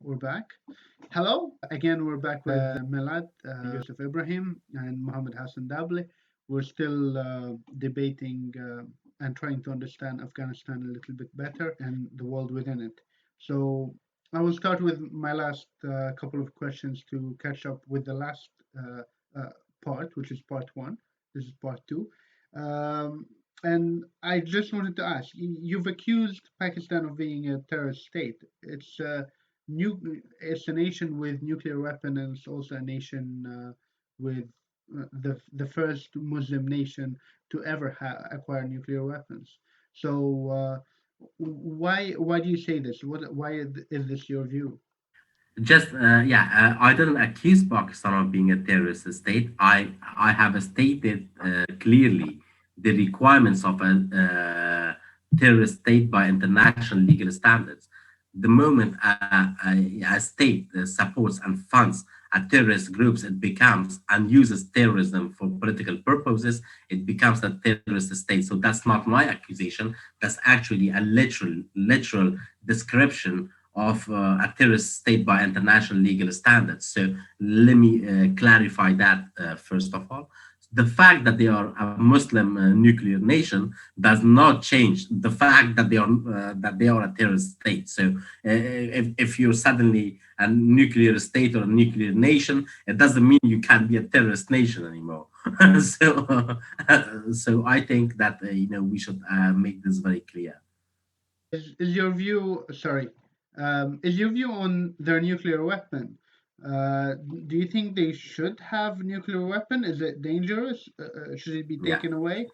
we're back. Hello. Again, we're back with Milad, Yusuf Ibrahim, and Mohammed Hassan Dable. We're still debating and trying to understand Afghanistan a little bit better and the world within it. So I will start with my last couple of questions to catch up with the last uh, part, which is part one. This is part two. Um, and I just wanted to ask, you've accused Pakistan of being a terrorist state. It's a nation with nuclear weapon, and it's also a nation with the first Muslim nation to ever acquire nuclear weapons. So why do you say this? Why is this your view? I didn't accuse Pakistan of being a terrorist state. I have stated clearly the requirements of a terrorist state by international legal standards. The moment a state supports and funds a terrorist groups, it becomes and uses terrorism for political purposes. It becomes a terrorist state. So that's not my accusation. That's actually a literal description of a terrorist state by international legal standards. So let me clarify that first of all. The fact that they are a Muslim nuclear nation does not change the fact that they are a terrorist state. So if you're suddenly a nuclear state or a nuclear nation, it doesn't mean you can't be a terrorist nation anymore. So I think that we should make this very clear. Is your view sorry? Is your view on their nuclear weapon? Do you think they should have nuclear weapon? Is it dangerous? Should it be Yeah. taken away?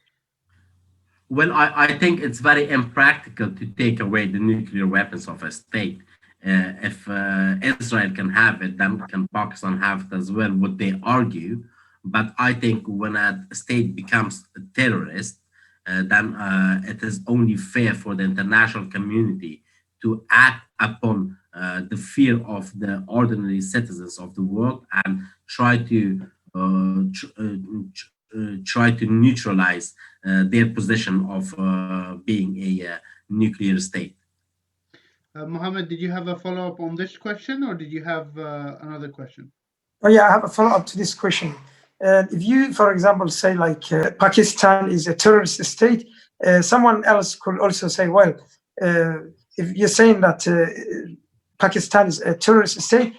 Well, I think it's very impractical to take away the nuclear weapons of a state. If Israel can have it, then can Pakistan have it as well, would they argue? But I think when a state becomes a terrorist, then it is only fair for the international community to act upon the fear of the ordinary citizens of the world and try to try to neutralize their position of being a nuclear state. Mohammed, did you have a follow up on this question, or did you have another question? Oh yeah, I have a follow-up to this question. If you, for example, say like Pakistan is a terrorist state, someone else could also say, well, uh, if you're saying that Pakistan is a terrorist state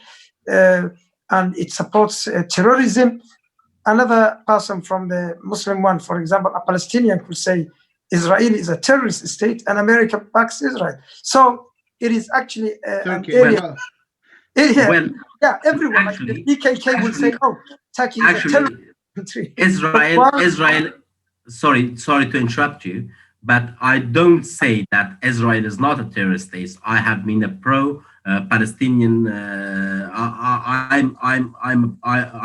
uh, and it supports terrorism, another person from the Muslim one, for example, a Palestinian could say Israel is a terrorist state and America backs Israel. So it is actually an Turkey as area. Well, well. Yeah, well, yeah, everyone like the actually, PKK will say, actually, "Oh, Turkey is a terrorist actually, country." But Israel, why? Israel. Sorry to interrupt you, but I don't say that Israel is not a terrorist state. I have been a pro Palestinian.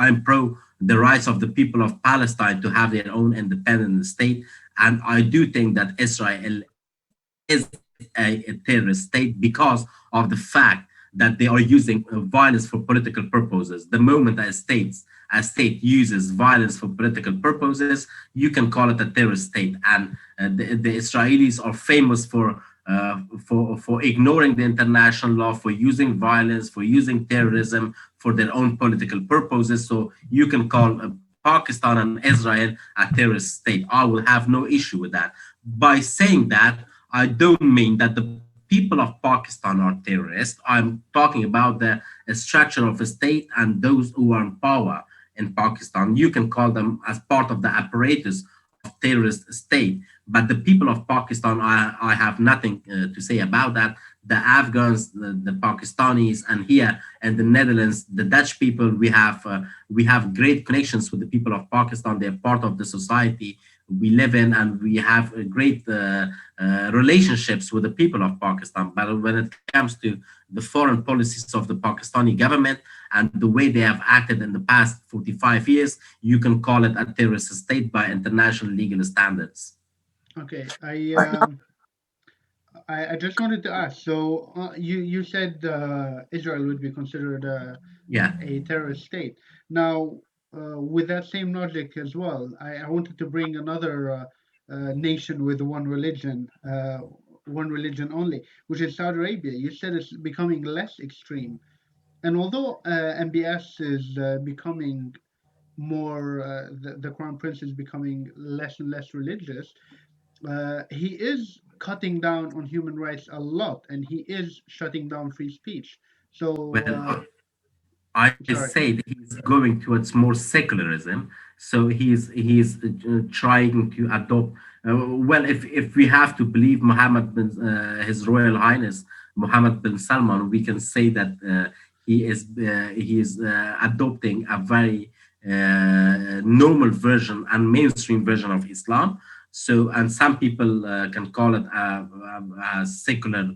I'm pro the rights of the people of Palestine to have their own independent state, and I do think that Israel is a terrorist state because of the fact that they are using violence for political purposes. The moment a state uses violence for political purposes, you can call it a terrorist state. And the Israelis are famous for ignoring the international law, for using violence, for using terrorism for their own political purposes. So you can call Pakistan and Israel a terrorist state. I will have no issue with that. By saying that, I don't mean that the people of Pakistan are terrorists. I'm talking about the structure of a state and those who are in power in Pakistan. You can call them as part of the apparatus of terrorist state. But the people of Pakistan, I have nothing to say about that. The Afghans, the Pakistanis, and here in the Netherlands, the Dutch people, we have great connections with the people of Pakistan. They're part of the society we live in, and we have a great relationships with the people of Pakistan. But when it comes to the foreign policies of the Pakistani government and the way they have acted in the past 45 years, you can call it a terrorist state by international legal standards. Okay, But now, I just wanted to ask. So you said Israel would be considered Yeah. a terrorist state. Now, with that same logic as well, I wanted to bring another nation with one religion only, which is Saudi Arabia. You said it's becoming less extreme. And although MBS is becoming more, the Crown Prince is becoming less and less religious, he is cutting down on human rights a lot, and he is shutting down free speech. So, Well, I sorry. said he's going towards more secularism, so he's trying to adopt. Well, if we have to believe Muhammad bin, His Royal Highness Mohammed bin Salman, we can say that he is adopting a very normal version and mainstream version of Islam. So, and some people can call it a secular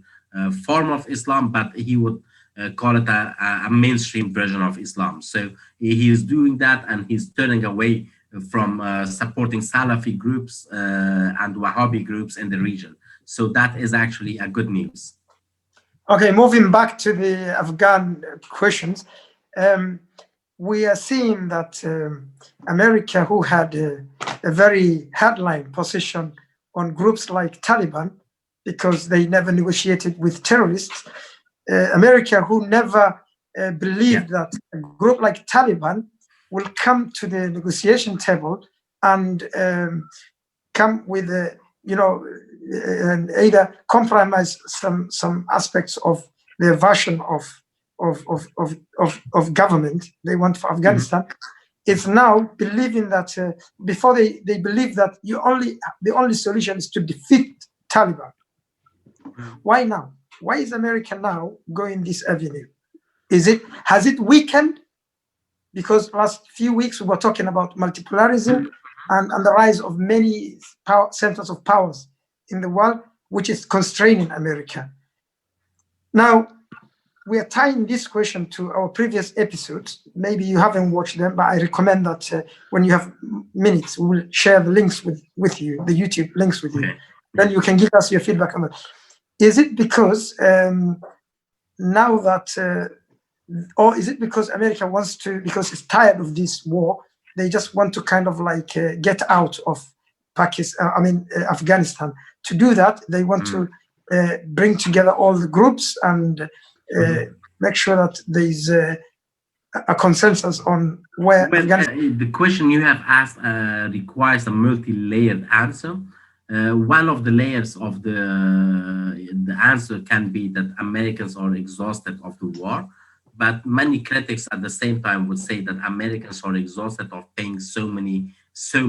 form of Islam, but he would call it a mainstream version of Islam. So he is doing that, and he's turning away from supporting Salafi groups and Wahhabi groups in the region. So that is actually a good news. Okay, moving back to the Afghan questions, we are seeing that America, who had a very headline position on groups like Taliban, because they never negotiated with terrorists, America, who never believed that a group like Taliban will come to the negotiation table and come with a, and either compromise some aspects of their version of government they want for Afghanistan. Is now believing that before they believe that the only solution is to defeat Taliban. Why now? Why is America now going this avenue? Has it weakened? Because last few weeks we were talking about multipolarism and the rise of many centers of powers in the world, which is constraining America. Now, we are tying this question to our previous episodes. Maybe you haven't watched them, but I recommend that when you have minutes, we will share the links with you, the YouTube links with you. Okay. Then you can give us your feedback on that. Is it because now that, or is it because America wants to, because it's tired of this war, they just want to kind of like get out of Afghanistan. To do that, they want to bring together all the groups and make sure that there's a consensus on where Afghanistan. The question you have asked requires a multi-layered answer. One of the layers of the answer can be that Americans are exhausted of the war, but many critics at the same time would say that Americans are exhausted of paying so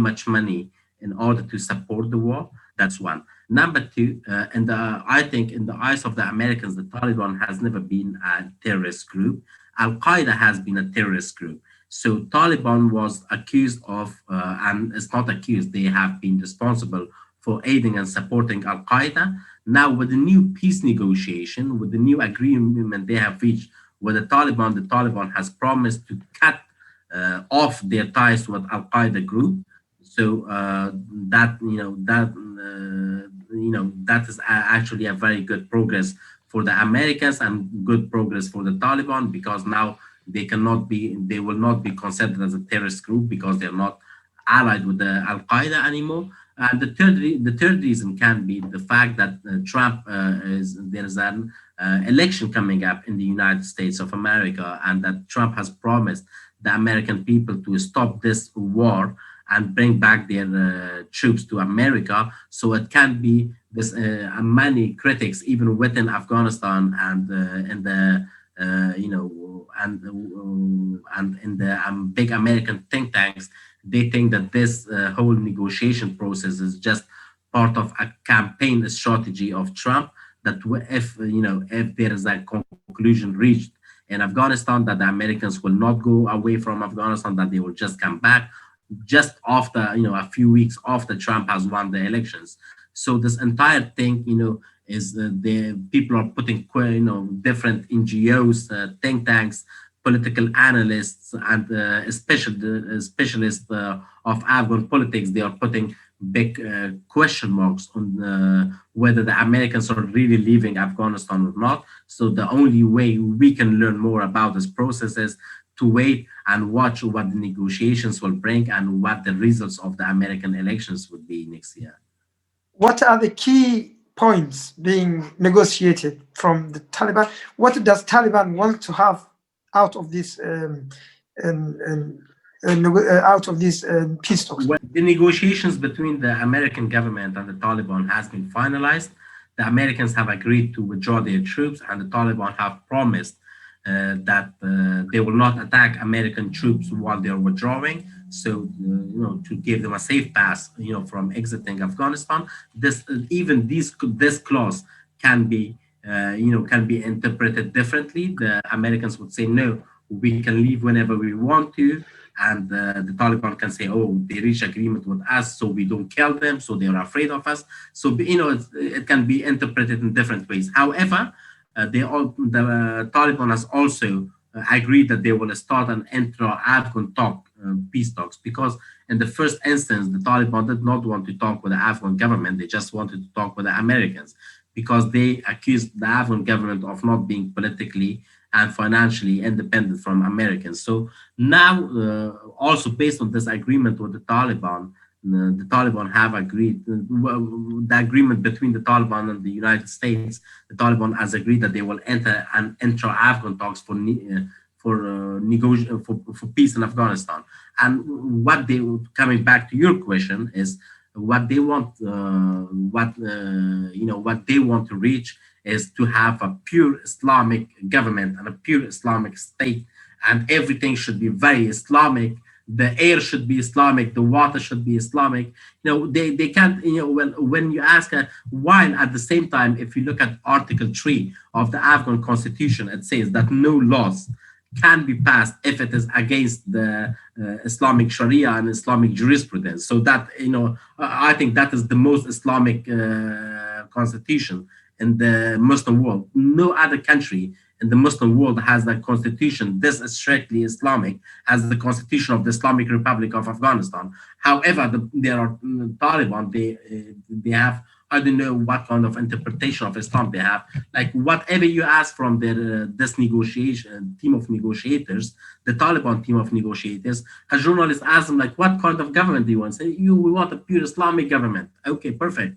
much money in order to support the war. That's one. Number two, I think in the eyes of the Americans, the Taliban has never been a terrorist group. Al-Qaeda has been a terrorist group. So Taliban was accused of, and it's not accused, they have been responsible for aiding and supporting Al-Qaeda. Now with the new peace negotiation, with the new agreement they have reached with the Taliban has promised to cut off their ties with Al-Qaeda group. So that is actually a very good progress for the Americans and good progress for the Taliban, because now they will not be considered as a terrorist group because they're not allied with the Al-Qaeda anymore. And the third reason can be the fact that Trump there is an election coming up in the United States of America, and that Trump has promised the American people to stop this war and bring back their troops to America. So it can be this many critics, even within Afghanistan and in the and in the big American think tanks, they think that this whole negotiation process is just part of a campaign strategy of Trump. That if there is a conclusion reached in Afghanistan, that the Americans will not go away from Afghanistan, that they will just come back just after a few weeks after Trump has won the elections. So this entire thing is the people are putting different NGOs, think tanks, political analysts, and specialists of Afghan politics. They are putting big question marks on whether the Americans are really leaving Afghanistan or not. So the only way we can learn more about this process is to wait and watch what the negotiations will bring and what the results of the American elections would be next year. What are the key points being negotiated from the Taliban? What does Taliban want to have out of this out of these peace talks? When the negotiations between the American government and the Taliban has been finalized, the Americans have agreed to withdraw their troops, and the Taliban have promised that they will not attack American troops while they are withdrawing. So, to give them a safe pass, from exiting Afghanistan. This clause can be, can be interpreted differently. The Americans would say no, we can leave whenever we want to, and the Taliban can say, "Oh, they reach agreement with us, so we don't kill them, so they are afraid of us." So it can be interpreted in different ways. However, the Taliban has also agreed that they will start an intra-Afghan peace talks, because in the first instance, the Taliban did not want to talk with the Afghan government; they just wanted to talk with the Americans, because they accused the Afghan government of not being politically and financially independent from Americans. So now, also based on this agreement with the Taliban have agreed, the agreement between the Taliban and the United States, the Taliban has agreed that they will enter an intra-Afghan talks for peace in Afghanistan. And coming back to your question, is what they want, what they want to reach is to have a pure Islamic government and a pure Islamic state, and everything should be very Islamic. The air should be Islamic, the water should be Islamic. They can't, when you ask, while at the same time, if you look at Article 3 of the Afghan Constitution, it says that no laws can be passed if it is against the Islamic Sharia and Islamic jurisprudence. So that, I think that is the most Islamic constitution in the Muslim world. No other country in the Muslim world has that constitution this strictly Islamic as the constitution of the Islamic Republic of Afghanistan. However, there are Taliban. They have, I don't know what kind of interpretation of Islam they have. Like whatever you ask from their this negotiation team of negotiators, the Taliban team of negotiators, a journalist asked them like, "What kind of government do you want?" Say, we want a pure Islamic government." Okay, perfect.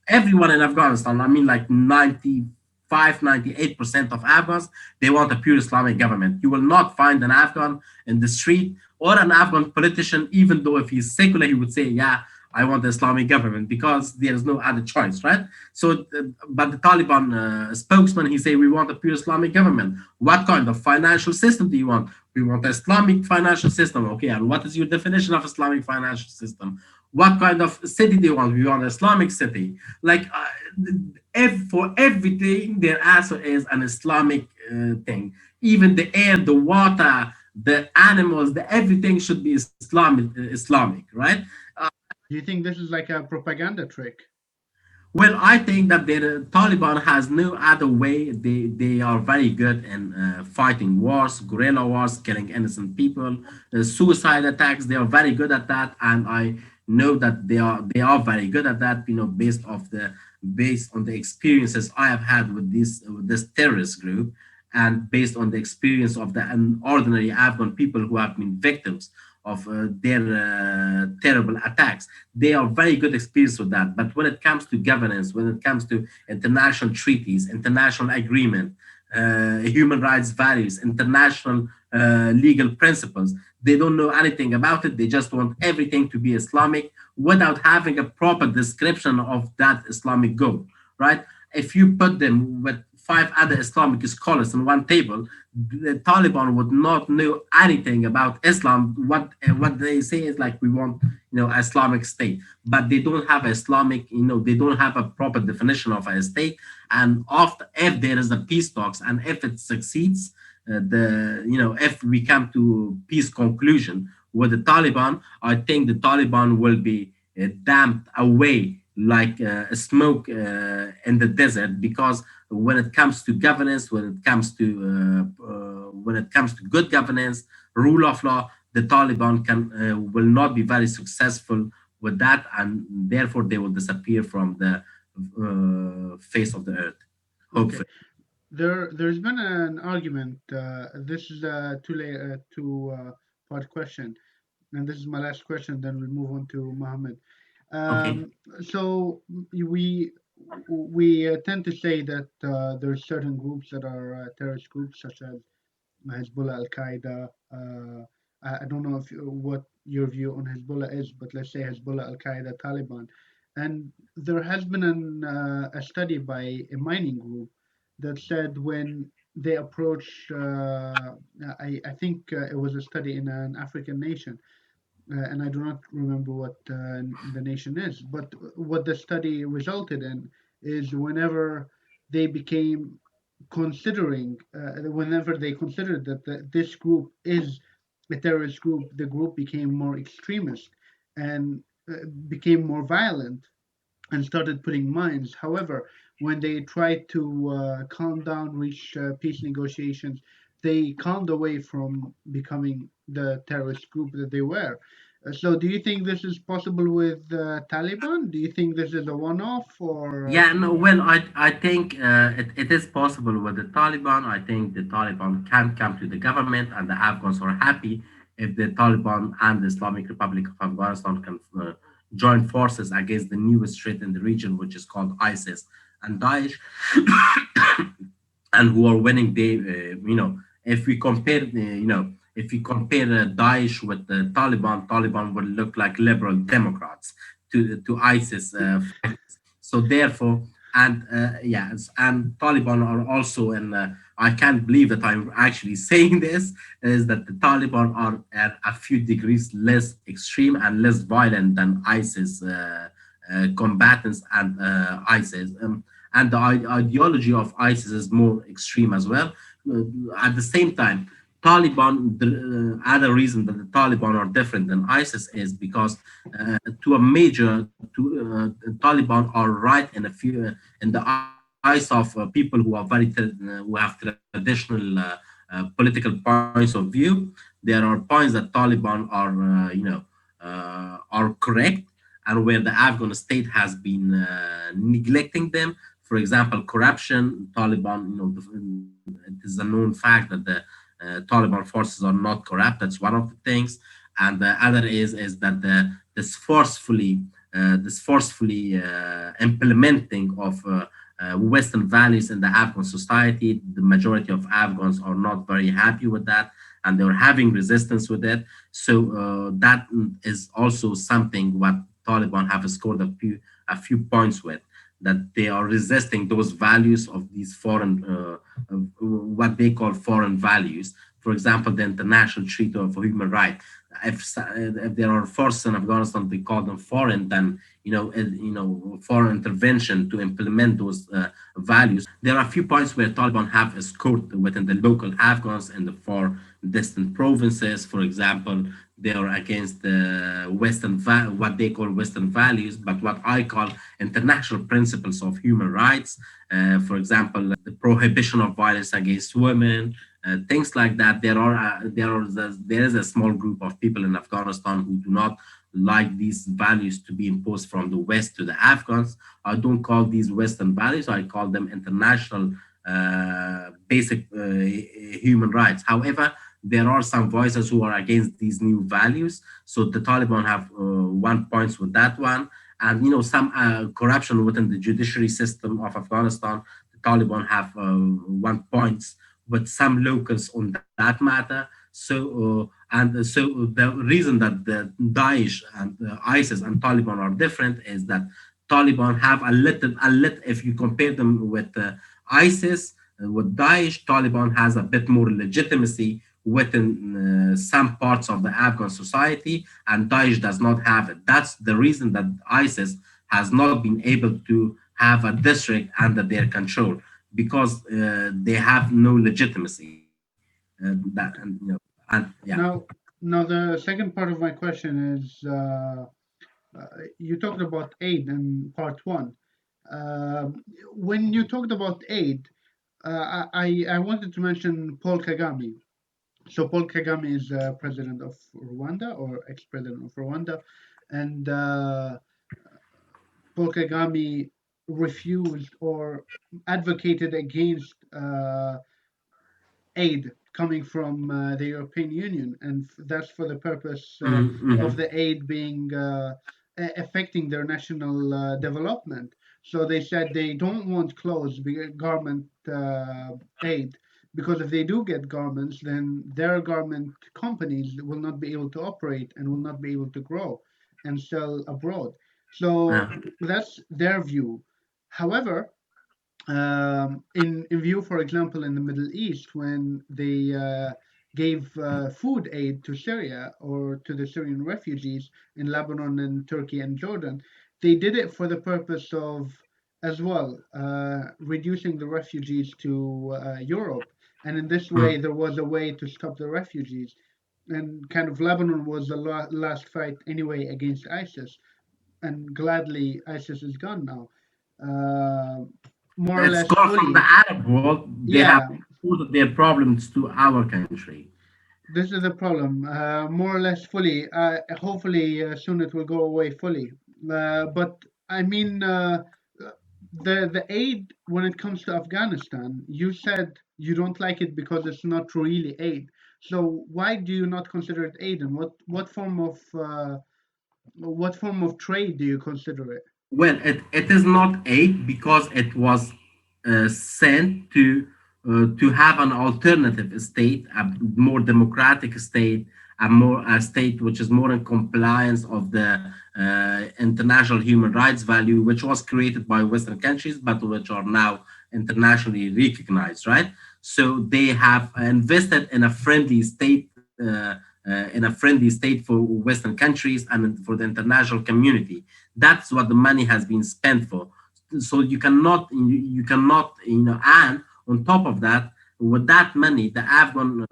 Everyone in Afghanistan, I mean, like 98% of Afghans, they want a pure Islamic government. You will not find an Afghan in the street or an Afghan politician, even though if he's secular, he would say, "Yeah, I want the Islamic government," because there's no other choice, right? So, but the Taliban spokesman, he say, "We want a pure Islamic government." What kind of financial system do you want? We want an Islamic financial system. Okay, and what is your definition of Islamic financial system? What kind of city do you want? We want an Islamic city. Like, for everything, their answer is an Islamic thing. Even the air, the water, the animals, the everything should be Islamic, right? Do you think this is like a propaganda trick? Well, I think that the Taliban has no other way. They are very good in fighting wars, guerrilla wars, killing innocent people, suicide attacks. They are very good at that, and I know that they are very good at that. Based on the experiences I have had with this terrorist group, and based on the experience of the ordinary Afghan people who have been victims of their terrible attacks. They are very good experience with that. But when it comes to governance, when it comes to international treaties, international agreement, human rights values, international legal principles, they don't know anything about it. They just want everything to be Islamic without having a proper description of that Islamic goal, right? If you put them with five other Islamic scholars on one table, the Taliban would not know anything about Islam. What they say is like, we want, Islamic state, but they don't have Islamic, they don't have a proper definition of a state. And after, if there is a peace talks and if it succeeds, if we come to peace conclusion with the Taliban, I think the Taliban will be damped away like smoke in the desert, because when it comes to governance, when it comes to good governance, rule of law, the Taliban will not be very successful with that, and therefore they will disappear from the face of the earth. Okay. Hopefully. There's been an argument. This is a two part question, and this is my last question. Then we'll move on to Mohammed. Okay. So we tend to say that there are certain groups that are terrorist groups, such as Hezbollah, Al Qaeda. I don't know what your view on Hezbollah is, but let's say Hezbollah, Al Qaeda, Taliban. And there has been a study by a mining group that said when they approach, I think it was a study in an African nation, and I do not remember what the nation is, but what the study resulted in is whenever they considered that this group is a terrorist group, the group became more extremist and became more violent and started putting mines. However, when they tried to calm down, reach peace negotiations, they calmed away from becoming the terrorist group that they were. So, do you think this is possible with Taliban? Do you think this is a one-off, or Yeah, no, well, I think it is possible with the Taliban. I think the Taliban can come to the government, and the Afghans are happy if the Taliban and the Islamic Republic of Afghanistan can join forces against the newest threat in the region, which is called ISIS and Daesh, and who are winning. If we compare, if we compare Daesh with the Taliban, Taliban would look like liberal Democrats to ISIS fighters. So therefore, and yes, and Taliban are also in. I can't believe that I'm actually saying this. Is that the Taliban are at a few degrees less extreme and less violent than ISIS combatants and ISIS. And the ideology of ISIS is more extreme as well. At the same time, Taliban, the other reason that the Taliban are different than ISIS is because to a major, Taliban are right in a few in the eyes of people who are who have traditional political points of view. There are points that Taliban are are correct, and where the Afghan state has been neglecting them. For example, corruption. Taliban, it is a known fact that the Taliban forces are not corrupt. That's one of the things, and the other is that this forcefully implementing of Western values in the Afghan society. The majority of Afghans are not very happy with that, and they're having resistance with it. So that is also something what Taliban have scored a few points with, that they are resisting those values of these foreign, what they call foreign values. For example, the International Treaty of Human Rights. If there are forces in Afghanistan, they call them foreign. Then foreign intervention to implement those values. There are a few points where Taliban have scored within the local Afghans in the far distant provinces. For example, they are against the what they call Western values, but what I call international principles of human rights. For example, the prohibition of violence against women, things like that. There is a small group of people in Afghanistan who do not like these values to be imposed from the West to the Afghans. I don't call these Western values. I call them international basic human rights. However, there are some voices who are against these new values. So the Taliban have one points with that one, and some corruption within the judiciary system of Afghanistan. The Taliban have one points with some locals on that matter. So the reason that the Daesh and ISIS and Taliban are different is that Taliban have a little. If you compare them with ISIS, with Daesh, Taliban has a bit more legitimacy within some parts of the Afghan society, and Daesh does not have it. That's the reason that ISIS has not been able to have a district under their control, because they have no legitimacy. And yeah. now? Now, the second part of my question is you talked about aid in part one. When you talked about aid, I wanted to mention Paul Kagame. So Paul Kagame is president of Rwanda, or ex-president of Rwanda, and Paul Kagame refused or advocated against aid coming from the European Union, and that's for the purpose of Mhm. the aid being affecting their national development. So they said they don't want closed garment aid. because if they do get garments, then their garment companies will not be able to operate and will not be able to grow and sell abroad. So Yeah. that's their view. However, in view, for example, in the Middle East, when they gave food aid to Syria or to the Syrian refugees in Lebanon and Turkey and Jordan, they did it for the purpose of, as well, reducing the refugees to Europe. And in this way, Mm. there was a way to stop the refugees. And kind of Lebanon was the last fight anyway against ISIS, and gladly ISIS is gone now, uh, more or It's less gone from the fully. Arab world. They have Yeah, put their problems to our country. this is the problem. More or less fully. Hopefully, soon it will go away fully. But I mean, the aid when it comes to Afghanistan, you said you don't like it because it's not really aid. So why do you not consider it aid, and what form of trade do you consider it? Well, it is not aid because it was sent to have an alternative state, a more democratic state, a state which is more in compliance of the international human rights value, which was created by Western countries, but which are now internationally recognized, right? So they have invested in a friendly state. In a friendly state for Western countries and for the international community. That's what the money has been spent for. So you cannot and on top of that, with that money, the Afghan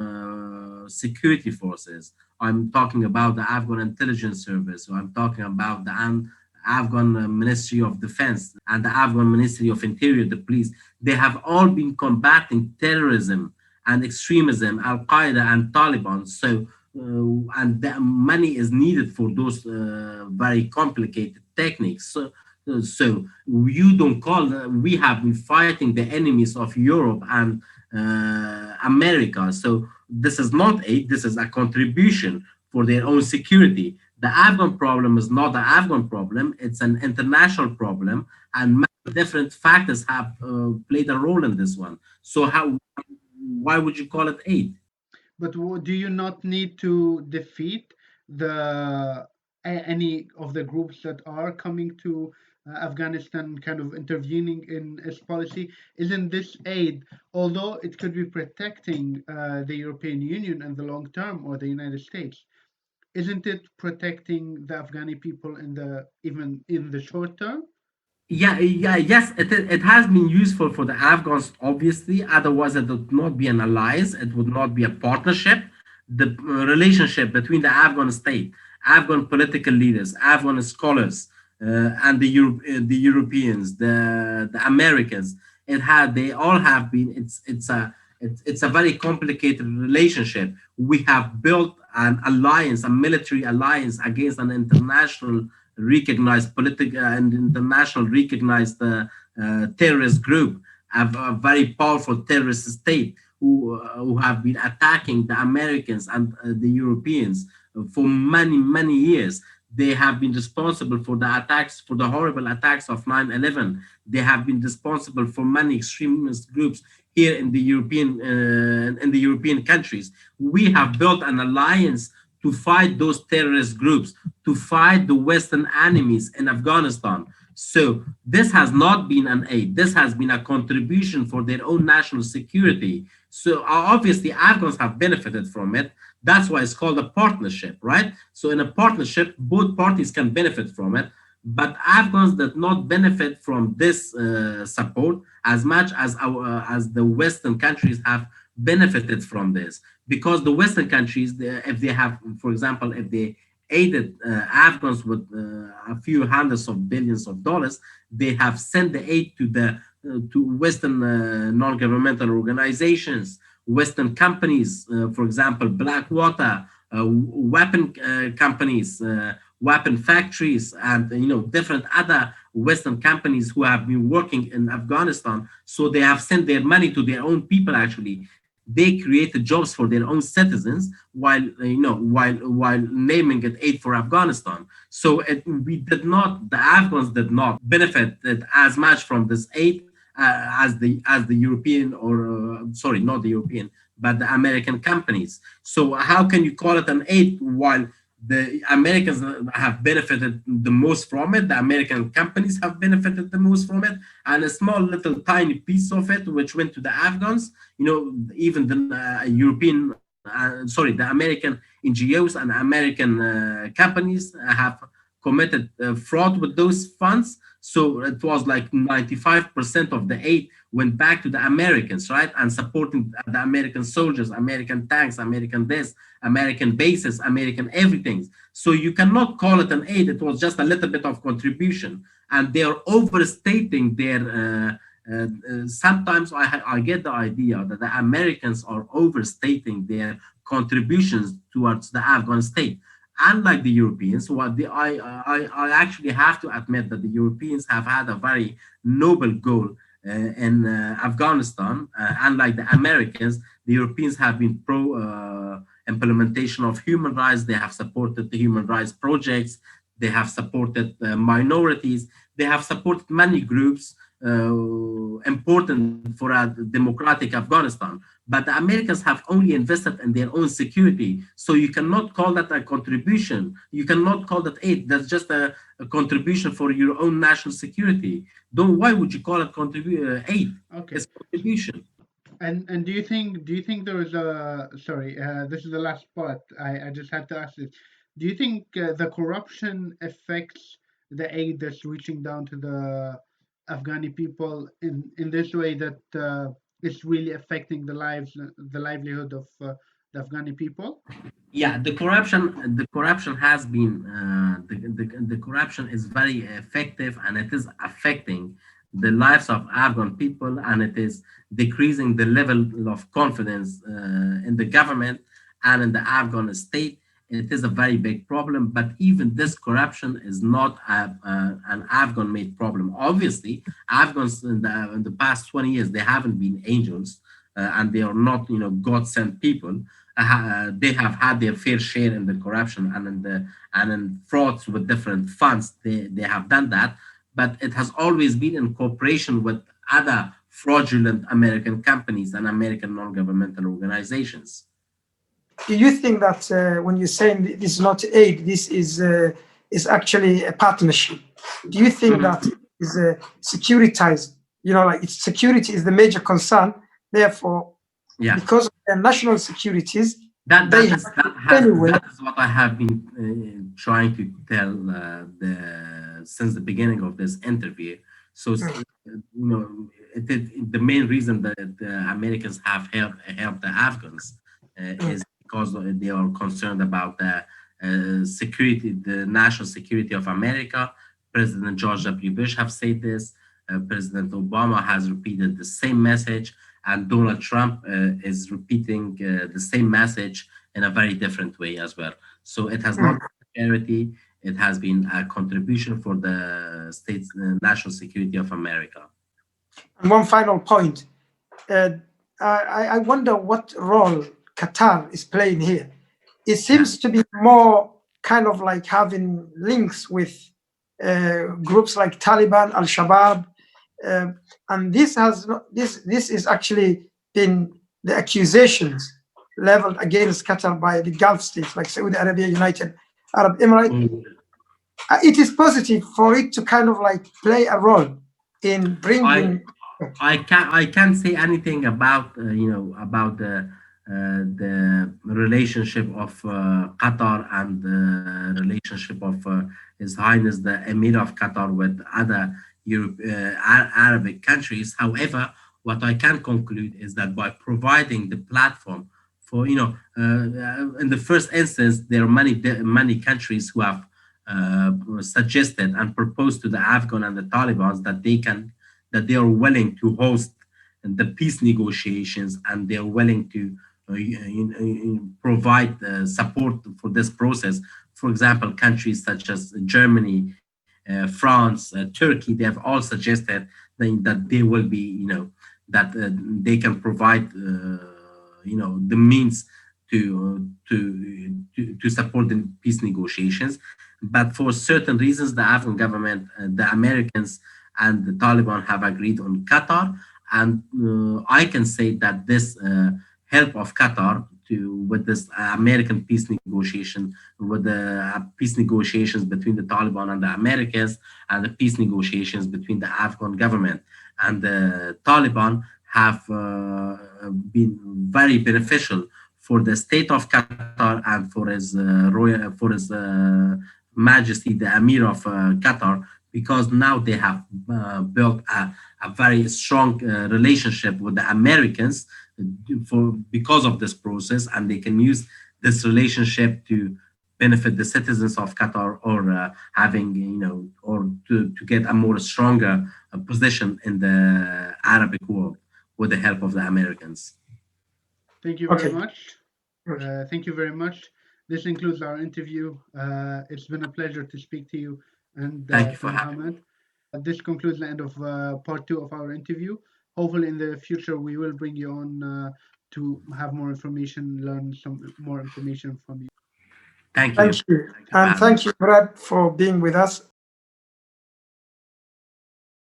security forces. I'm talking about the Afghan intelligence service. Or I'm talking about the Afghan Ministry of Defense and the Afghan Ministry of Interior, the police. They have all been combating terrorism and extremism, Al Qaeda and Taliban. So and the money is needed for those very complicated techniques. So you don't call, we have been fighting the enemies of Europe and America. So this is not aid, this is a contribution for their own security. The Afghan problem is not the Afghan problem, it's an international problem, and many different factors have played a role in this one. So why would you call it aid? But do you not need to defeat any of the groups that are coming to Afghanistan, kind of intervening in its policy? Isn't this aid, although it could be protecting the European Union in the long term or the United States, isn't it protecting the Afghani people in the even in the short term? Yes, it has been useful for the Afghans, obviously. Otherwise, it would not be an alliance, it would not be a partnership. The relationship between the Afghan state, Afghan political leaders, Afghan scholars, and the Europeans, the Americans, they all have been. It's a very complicated relationship. We have built an alliance, a military alliance against an international recognized political and international recognized terrorist group, a very powerful terrorist state who have been attacking the Americans and the Europeans for many years. They have been responsible for the attacks, for the horrible attacks of 9/11. They have been responsible for many extremist groups here in the European countries. We have built an alliance to fight those terrorist groups, to fight the Western enemies in Afghanistan. So this has not been an aid. This has been a contribution for their own national security. So obviously Afghans have benefited from it. That's why it's called a partnership, right? So in a partnership, both parties can benefit from it. But Afghans did not benefit from this support as much as the Western countries have benefited from this, because the Western countries, if they have, for example, if they aided Afghans with a few hundreds of billions of dollars, they have sent the aid to Western non-governmental organizations, Western companies, for example, Blackwater, weapon companies, weapon factories, and different other Western companies who have been working in Afghanistan. So they have sent their money to their own people. Actually, they created jobs for their own citizens while naming it aid for Afghanistan. So we did not, the Afghans did not benefit as much from this aid as the European or sorry, not the European, but the American companies. So how can you call it an aid while the Americans have benefited the most from it, the American companies have benefited the most from it, and a small little tiny piece of it which went to the Afghans, even the European, sorry, the American NGOs and American companies have committed fraud with those funds. So it was like 95% of the aid went back to the Americans, right? And supporting the American soldiers, American tanks, American this, American bases, American everything. So you cannot call it an aid. It was just a little bit of contribution. And they are overstating their, sometimes I get the idea that the Americans are overstating their contributions towards the Afghan state. Unlike the Europeans, I actually have to admit that the Europeans have had a very noble goal in Afghanistan. Unlike the Americans, the Europeans have been pro implementation of human rights. They have supported the human rights projects. They have supported minorities. They have supported many groups important for a democratic Afghanistan. But the Americans have only invested in their own security. So you cannot call that a contribution. You cannot call that aid. That's just a contribution for your own national security. Why would you call it aid? Okay. It's contribution. And do you think there is a, sorry, this is the last part. I just had to ask this. Do you think the corruption affects the aid that's reaching down to the Afghani people in this way that it's really affecting the livelihood of the Afghani people? Yeah, the corruption has been the corruption is very effective, and it is affecting the lives of Afghan people, and it is decreasing the level of confidence in the government and in the Afghan state. It is a very big problem, but even this corruption is not an Afghan made problem. Obviously, Afghans in the past 20 years, they haven't been angels, and they are not God sent people. They have had their fair share in the corruption and in frauds with different funds. They have done that, but it has always been in cooperation with other fraudulent American companies and American non-governmental organizations. Do you think that when you're saying this is not aid, this is actually a partnership? Do you think that is securitized? Like security is the major concern. Therefore, yeah, because of their national securities, that is what I have been trying to tell since the beginning of this interview. So the main reason that the Americans have helped the Afghans is because they are concerned about the security, the national security of America. President George W. Bush have said this. President Obama has repeated the same message, and Donald Trump is repeating the same message in a very different way as well. So it has not been charity; it has been a contribution for the state's national security of America. And one final point. I wonder what role Qatar is playing here. It seems to be more kind of like having links with groups like Taliban, Al-Shabaab, and this is actually been the accusations leveled against Qatar by the Gulf states like Saudi Arabia, United Arab Emirates. It is positive for it to kind of like play a role in bringing. I can't say anything about about the relationship of Qatar and the relationship of His Highness the Emir of Qatar with other Arabic countries. However, what I can conclude is that by providing the platform for in the first instance, there are many countries who have suggested and proposed to the Afghan and the Taliban that they are willing to host the peace negotiations, and they are willing to provide support for this process. For example, countries such as Germany, France, Turkey, they have all suggested that they will be, that they can provide, the means to support the peace negotiations. But for certain reasons, the Afghan government, the Americans, and the Taliban have agreed on Qatar. And I can say that this help of Qatar to with this American peace negotiation, with the peace negotiations between the Taliban and the Americans, and the peace negotiations between the Afghan government and the Taliban have been very beneficial for the state of Qatar and for his Majesty, the Emir of Qatar, because now they have built a very strong relationship with the Americans because of this process, and they can use this relationship to benefit the citizens of Qatar, or having, or to get a more stronger position in the Arabic world with the help of the Americans. Thank you very Okay. much. Thank you very much. This includes our interview. It's been a pleasure to speak to you and Thank you for having me. Mohammed. This concludes the end of part 2 of our interview. Hopefully in the future we will bring you on to have more information, learn some more information from you. Thank you. Thank you. And thank you, Brad, for being with us.